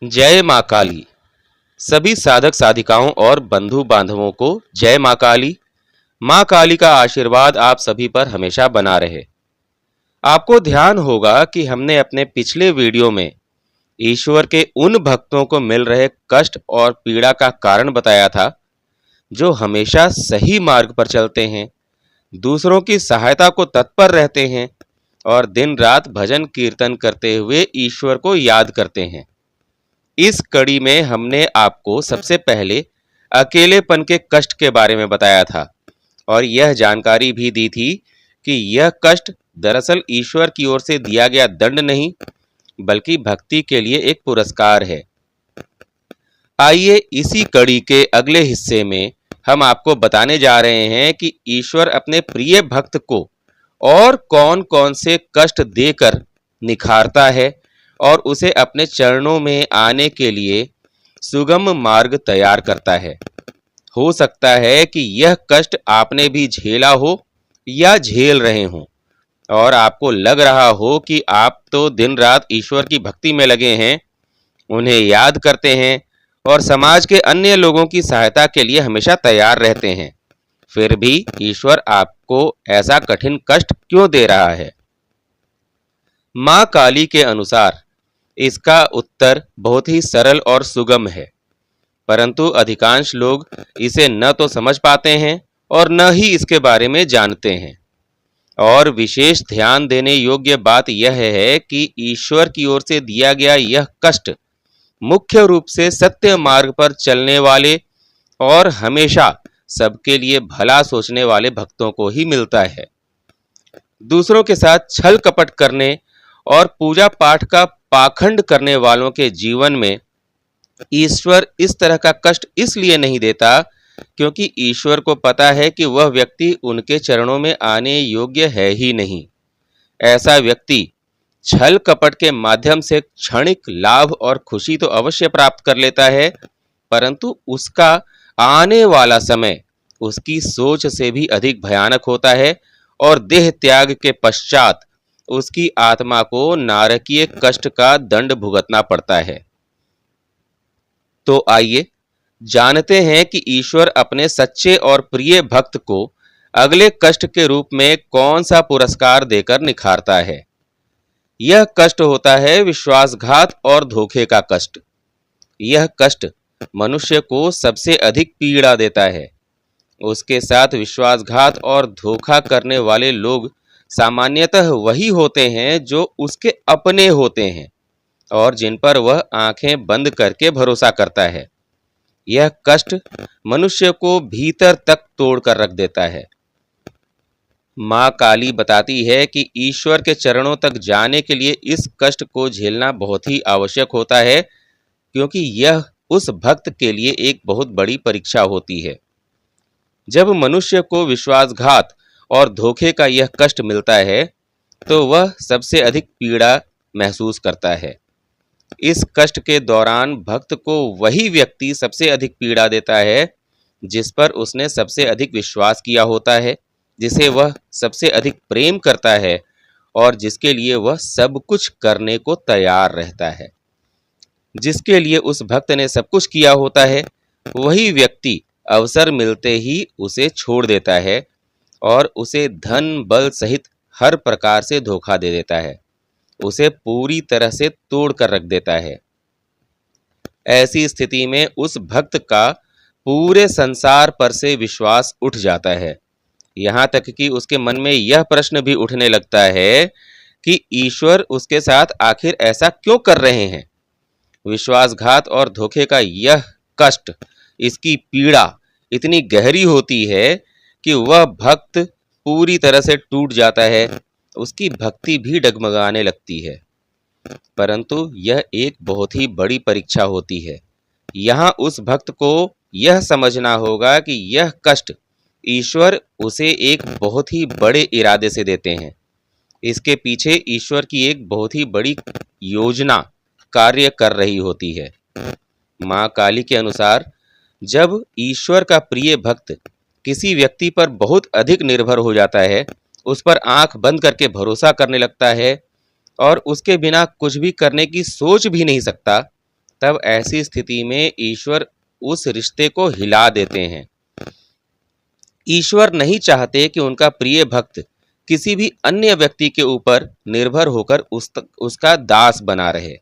जय माँ काली। सभी साधक साधिकाओं और बंधु बांधवों को जय माँ काली। माँ काली का आशीर्वाद आप सभी पर हमेशा बना रहे। आपको ध्यान होगा कि हमने अपने पिछले वीडियो में ईश्वर के उन भक्तों को मिल रहे कष्ट और पीड़ा का कारण बताया था जो हमेशा सही मार्ग पर चलते हैं, दूसरों की सहायता को तत्पर रहते हैं और दिन रात भजन कीर्तन करते हुए ईश्वर को याद करते हैं। इस कड़ी में हमने आपको सबसे पहले अकेलेपन के कष्ट के बारे में बताया था और यह जानकारी भी दी थी कि यह कष्ट दरअसल ईश्वर की ओर से दिया गया दंड नहीं, बल्कि भक्ति के लिए एक पुरस्कार है। आइए इसी कड़ी के अगले हिस्से में हम आपको बताने जा रहे हैं कि ईश्वर अपने प्रिय भक्त को और कौन-कौन से कष्ट देकर निखारता है और उसे अपने चरणों में आने के लिए सुगम मार्ग तैयार करता है। हो सकता है कि यह कष्ट आपने भी झेला हो या झेल रहे हों और आपको लग रहा हो कि आप तो दिन रात ईश्वर की भक्ति में लगे हैं, उन्हें याद करते हैं और समाज के अन्य लोगों की सहायता के लिए हमेशा तैयार रहते हैं। फिर भी ईश्वर आपको ऐसा कठिन कष्ट क्यों दे रहा है? माँ काली के अनुसार इसका उत्तर बहुत ही सरल और सुगम है, परंतु अधिकांश लोग इसे न तो समझ पाते हैं और न ही इसके बारे में जानते हैं। और विशेष ध्यान देने योग्य बात यह है कि ईश्वर की ओर से दिया गया यह कष्ट मुख्य रूप से सत्य मार्ग पर चलने वाले और हमेशा सबके लिए भला सोचने वाले भक्तों को ही मिलता है। दूसरों के साथ छल कपट करने और पूजा पाठ का पाखंड करने वालों के जीवन में ईश्वर इस तरह का कष्ट इसलिए नहीं देता क्योंकि ईश्वर को पता है कि वह व्यक्ति उनके चरणों में आने योग्य है ही नहीं। ऐसा व्यक्ति छल कपट के माध्यम से क्षणिक लाभ और खुशी तो अवश्य प्राप्त कर लेता है, परंतु उसका आने वाला समय उसकी सोच से भी अधिक भयानक होता है और देह त्याग के पश्चात उसकी आत्मा को नारकीय कष्ट का दंड भुगतना पड़ता है। तो आइए जानते हैं कि ईश्वर अपने सच्चे और प्रिय भक्त को अगले कष्ट के रूप में कौन सा पुरस्कार देकर निखारता है। यह कष्ट होता है विश्वासघात और धोखे का कष्ट। यह कष्ट मनुष्य को सबसे अधिक पीड़ा देता है। उसके साथ विश्वासघात और धोखा करने वाले लोग सामान्यतः वही होते हैं जो उसके अपने होते हैं और जिन पर वह आंखें बंद करके भरोसा करता है। यह कष्ट मनुष्य को भीतर तक तोड़कर रख देता है। माँ काली बताती है कि ईश्वर के चरणों तक जाने के लिए इस कष्ट को झेलना बहुत ही आवश्यक होता है, क्योंकि यह उस भक्त के लिए एक बहुत बड़ी परीक्षा होती है। जब मनुष्य को विश्वासघात और धोखे का यह कष्ट मिलता है तो वह सबसे अधिक पीड़ा महसूस करता है। इस कष्ट के दौरान भक्त को वही व्यक्ति सबसे अधिक पीड़ा देता है जिस पर उसने सबसे अधिक विश्वास किया होता है, जिसे वह सबसे अधिक प्रेम करता है और जिसके लिए वह सब कुछ करने को तैयार रहता है। जिसके लिए उस भक्त ने सब कुछ किया होता है, वही व्यक्ति अवसर मिलते ही उसे छोड़ देता है और उसे धन बल सहित हर प्रकार से धोखा दे देता है, उसे पूरी तरह से तोड़ कर रख देता है। ऐसी स्थिति में उस भक्त का पूरे संसार पर से विश्वास उठ जाता है। यहाँ तक कि उसके मन में यह प्रश्न भी उठने लगता है कि ईश्वर उसके साथ आखिर ऐसा क्यों कर रहे हैं। विश्वासघात और धोखे का यह कष्ट, इसकी पीड़ा इतनी गहरी होती है कि वह भक्त पूरी तरह से टूट जाता है, उसकी भक्ति भी डगमगाने लगती है। परंतु यह एक बहुत ही बड़ी परीक्षा होती है। यहाँ उस भक्त को यह समझना होगा कि यह कष्ट ईश्वर उसे एक बहुत ही बड़े इरादे से देते हैं। इसके पीछे ईश्वर की एक बहुत ही बड़ी योजना कार्य कर रही होती है। माँ काली के अनुसार जब ईश्वर का प्रिय भक्त किसी व्यक्ति पर बहुत अधिक निर्भर हो जाता है, उस पर आंख बंद करके भरोसा करने लगता है और उसके बिना कुछ भी करने की सोच भी नहीं सकता, तब ऐसी स्थिति में ईश्वर उस रिश्ते को हिला देते हैं। ईश्वर नहीं चाहते कि उनका प्रिय भक्त किसी भी अन्य व्यक्ति के ऊपर निर्भर होकर उसका दास बना रहे।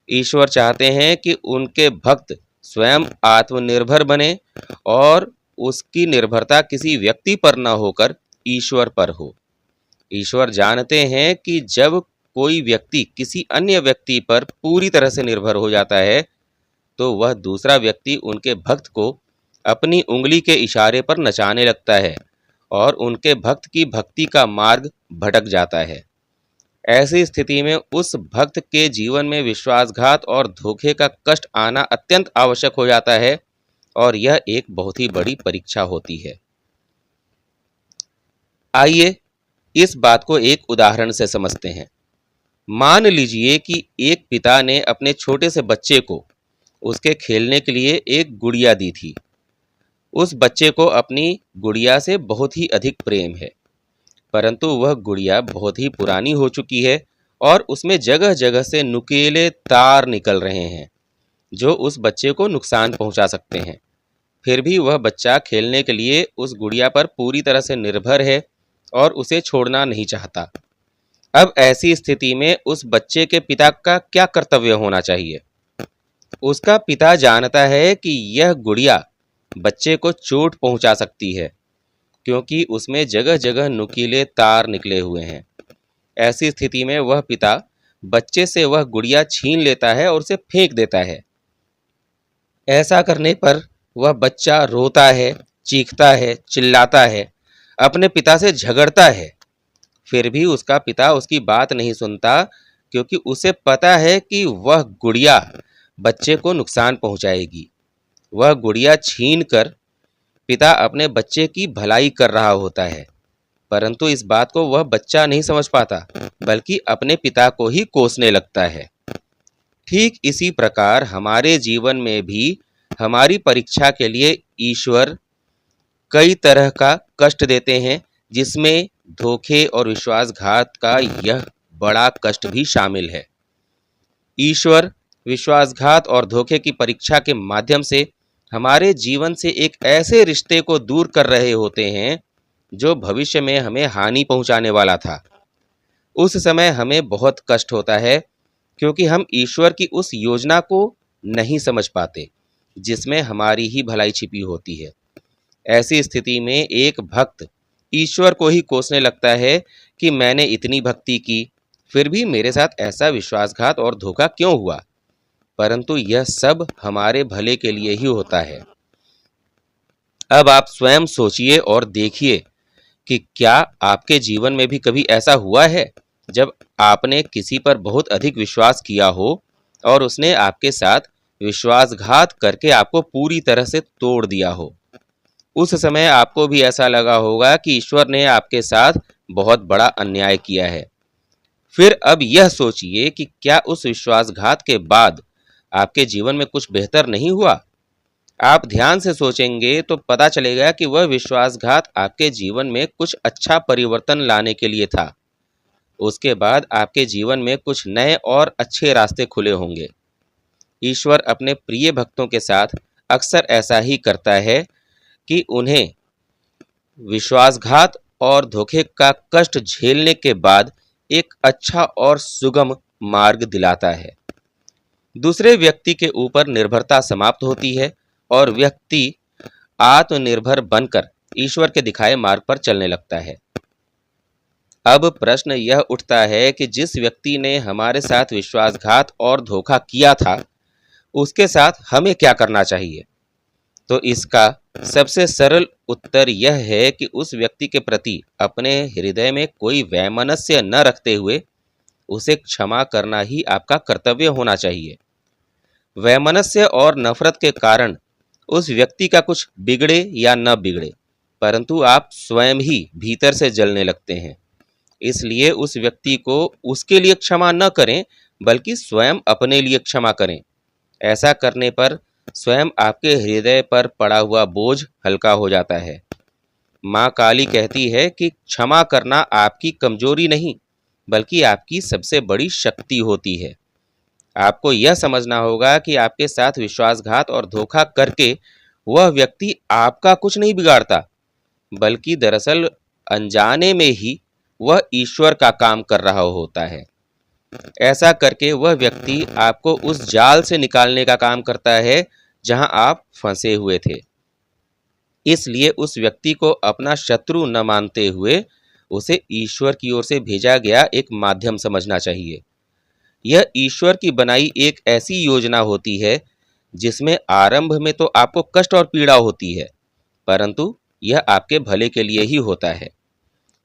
ईश्वर चाहते हैं कि उनके भक्त स्वयं आत्मनिर्भर बने और उसकी निर्भरता किसी व्यक्ति पर न होकर ईश्वर पर हो। ईश्वर जानते हैं कि जब कोई व्यक्ति किसी अन्य व्यक्ति पर पूरी तरह से निर्भर हो जाता है तो वह दूसरा व्यक्ति उनके भक्त को अपनी उंगली के इशारे पर नचाने लगता है और उनके भक्त की भक्ति का मार्ग भटक जाता है। ऐसी स्थिति में उस भक्त के जीवन में विश्वासघात और धोखे का कष्ट आना अत्यंत आवश्यक हो जाता है और यह एक बहुत ही बड़ी परीक्षा होती है। आइए इस बात को एक उदाहरण से समझते हैं। मान लीजिए कि एक पिता ने अपने छोटे से बच्चे को उसके खेलने के लिए एक गुड़िया दी थी। उस बच्चे को अपनी गुड़िया से बहुत ही अधिक प्रेम है, परंतु वह गुड़िया बहुत ही पुरानी हो चुकी है और उसमें जगह जगह से नुकीले तार निकल रहे हैं जो उस बच्चे को नुकसान पहुंचा सकते हैं। फिर भी वह बच्चा खेलने के लिए उस गुड़िया पर पूरी तरह से निर्भर है और उसे छोड़ना नहीं चाहता। अब ऐसी स्थिति में उस बच्चे के पिता का क्या कर्तव्य होना चाहिए? उसका पिता जानता है कि यह गुड़िया बच्चे को चोट पहुंचा सकती है क्योंकि उसमें जगह जगह नुकीले तार निकले हुए हैं। ऐसी स्थिति में वह पिता बच्चे से वह गुड़िया छीन लेता है और उसे फेंक देता है। ऐसा करने पर वह बच्चा रोता है, चीखता है, चिल्लाता है, अपने पिता से झगड़ता है। फिर भी उसका पिता उसकी बात नहीं सुनता क्योंकि उसे पता है कि वह गुड़िया बच्चे को नुकसान पहुंचाएगी। वह गुड़िया छीन कर पिता अपने बच्चे की भलाई कर रहा होता है, परंतु इस बात को वह बच्चा नहीं समझ पाता बल्कि अपने पिता को ही कोसने लगता है। ठीक इसी प्रकार हमारे जीवन में भी हमारी परीक्षा के लिए ईश्वर कई तरह का कष्ट देते हैं, जिसमें धोखे और विश्वासघात का यह बड़ा कष्ट भी शामिल है। ईश्वर विश्वासघात और धोखे की परीक्षा के माध्यम से हमारे जीवन से एक ऐसे रिश्ते को दूर कर रहे होते हैं जो भविष्य में हमें हानि पहुंचाने वाला था। उस समय हमें बहुत कष्ट होता है क्योंकि हम ईश्वर की उस योजना को नहीं समझ पाते जिसमें हमारी ही भलाई छिपी होती है। ऐसी स्थिति में एक भक्त ईश्वर को ही कोसने लगता है कि मैंने इतनी भक्ति की, फिर भी मेरे साथ ऐसा विश्वासघात और धोखा क्यों हुआ? परंतु यह सब हमारे भले के लिए ही होता है। अब आप स्वयं सोचिए और देखिए कि क्या आपके जीवन में भी कभी ऐसा हुआ है जब आपने किसी पर बहुत अधिक विश्वास किया हो और उसने आपके साथ विश्वासघात करके आपको पूरी तरह से तोड़ दिया हो। उस समय आपको भी ऐसा लगा होगा कि ईश्वर ने आपके साथ बहुत बड़ा अन्याय किया है। फिर अब यह सोचिए कि क्या उस विश्वासघात के बाद आपके जीवन में कुछ बेहतर नहीं हुआ? आप ध्यान से सोचेंगे तो पता चलेगा कि वह विश्वासघात आपके जीवन में कुछ अच्छा परिवर्तन लाने के लिए था। उसके बाद आपके जीवन में कुछ नए और अच्छे रास्ते खुले होंगे। ईश्वर अपने प्रिय भक्तों के साथ अक्सर ऐसा ही करता है कि उन्हें विश्वासघात और धोखे का कष्ट झेलने के बाद एक अच्छा और सुगम मार्ग दिलाता है। दूसरे व्यक्ति के ऊपर निर्भरता समाप्त होती है और व्यक्ति आत्मनिर्भर बनकर ईश्वर के दिखाए मार्ग पर चलने लगता है। अब प्रश्न यह उठता है कि जिस व्यक्ति ने हमारे साथ विश्वासघात और धोखा किया था, उसके साथ हमें क्या करना चाहिए? तो इसका सबसे सरल उत्तर यह है कि उस व्यक्ति के प्रति अपने हृदय में कोई वैमनस्य न रखते हुए उसे क्षमा करना ही आपका कर्तव्य होना चाहिए। वैमनस्य और नफरत के कारण उस व्यक्ति का कुछ बिगड़े या न बिगड़े, परंतु आप स्वयं ही भीतर से जलने लगते हैं। इसलिए उस व्यक्ति को उसके लिए क्षमा न करें बल्कि स्वयं अपने लिए क्षमा करें। ऐसा करने पर स्वयं आपके हृदय पर पड़ा हुआ बोझ हल्का हो जाता है। माँ काली कहती है कि क्षमा करना आपकी कमजोरी नहीं बल्कि आपकी सबसे बड़ी शक्ति होती है। आपको यह समझना होगा कि आपके साथ विश्वासघात और धोखा करके वह व्यक्ति आपका कुछ नहीं बिगाड़ता, बल्कि दरअसल अनजाने में ही वह ईश्वर का काम कर रहा होता है। ऐसा करके वह व्यक्ति आपको उस जाल से निकालने का काम करता है जहां आप फंसे हुए थे। इसलिए उस व्यक्ति को अपना शत्रु न मानते हुए उसे ईश्वर की ओर से भेजा गया एक माध्यम समझना चाहिए। यह ईश्वर की बनाई एक ऐसी योजना होती है जिसमें आरंभ में तो आपको कष्ट और पीड़ा होती है, परंतु यह आपके भले के लिए ही होता है।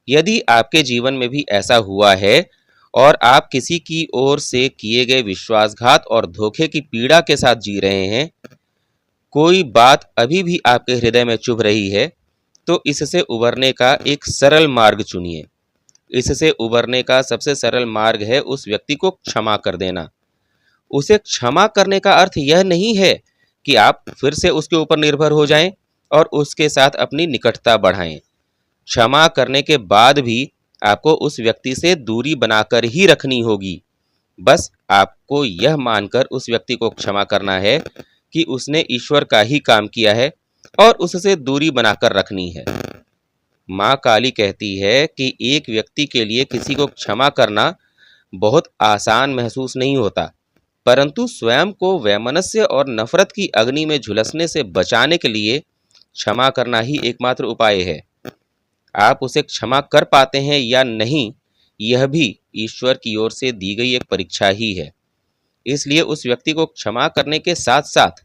यदि आपके जीवन में भी ऐसा हुआ है और आप किसी की ओर से किए गए विश्वासघात और धोखे की पीड़ा के साथ जी रहे हैं, कोई बात अभी भी आपके हृदय में चुभ रही है, तो इससे उबरने का एक सरल मार्ग चुनिए। इससे उबरने का सबसे सरल मार्ग है उस व्यक्ति को क्षमा कर देना। उसे क्षमा करने का अर्थ यह नहीं है कि आप फिर से उसके ऊपर निर्भर हो जाएं और उसके साथ अपनी निकटता बढ़ाएं। क्षमा करने के बाद भी आपको उस व्यक्ति से दूरी बनाकर ही रखनी होगी। बस आपको यह मानकर उस व्यक्ति को क्षमा करना है कि उसने ईश्वर का ही काम किया है और उससे दूरी बनाकर रखनी है। माँ काली कहती है कि एक व्यक्ति के लिए किसी को क्षमा करना बहुत आसान महसूस नहीं होता, परंतु स्वयं को वैमनस्य और नफरत की अग्नि में झुलसने से बचाने के लिए क्षमा करना ही एकमात्र उपाय है। आप उसे क्षमा कर पाते हैं या नहीं, यह भी ईश्वर की ओर से दी गई एक परीक्षा ही है। इसलिए उस व्यक्ति को क्षमा करने के साथ साथ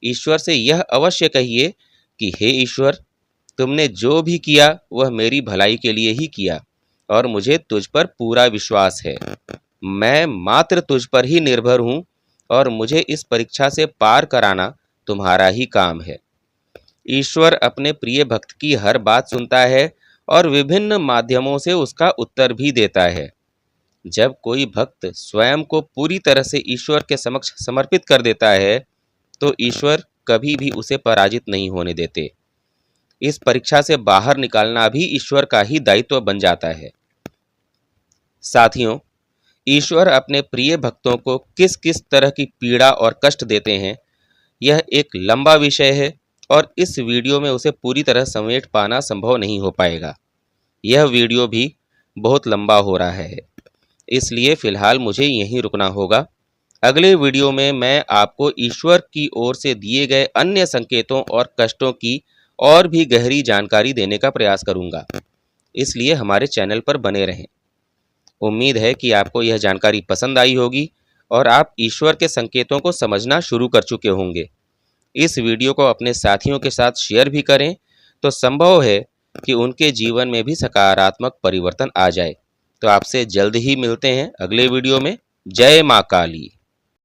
ईश्वर से यह अवश्य कहिए कि हे ईश्वर, तुमने जो भी किया वह मेरी भलाई के लिए ही किया और मुझे तुझ पर पूरा विश्वास है। मैं मात्र तुझ पर ही निर्भर हूँ और मुझे इस परीक्षा से पार कराना तुम्हारा ही काम है। ईश्वर अपने प्रिय भक्त की हर बात सुनता है और विभिन्न माध्यमों से उसका उत्तर भी देता है। जब कोई भक्त स्वयं को पूरी तरह से ईश्वर के समक्ष समर्पित कर देता है, तो ईश्वर कभी भी उसे पराजित नहीं होने देते। इस परीक्षा से बाहर निकालना भी ईश्वर का ही दायित्व बन जाता है। साथियों, ईश्वर अपने प्रिय भक्तों को किस किस तरह की पीड़ा और कष्ट देते हैं, यह एक लंबा विषय है और इस वीडियो में उसे पूरी तरह समेट पाना संभव नहीं हो पाएगा। यह वीडियो भी बहुत लंबा हो रहा है, इसलिए फिलहाल मुझे यहीं रुकना होगा। अगले वीडियो में मैं आपको ईश्वर की ओर से दिए गए अन्य संकेतों और कष्टों की और भी गहरी जानकारी देने का प्रयास करूंगा, इसलिए हमारे चैनल पर बने रहें। उम्मीद है कि आपको यह जानकारी पसंद आई होगी और आप ईश्वर के संकेतों को समझना शुरू कर चुके होंगे। इस वीडियो को अपने साथियों के साथ शेयर भी करें, तो संभव है कि उनके जीवन में भी सकारात्मक परिवर्तन आ जाए। तो आपसे जल्द ही मिलते हैं अगले वीडियो में। जय माँ काली।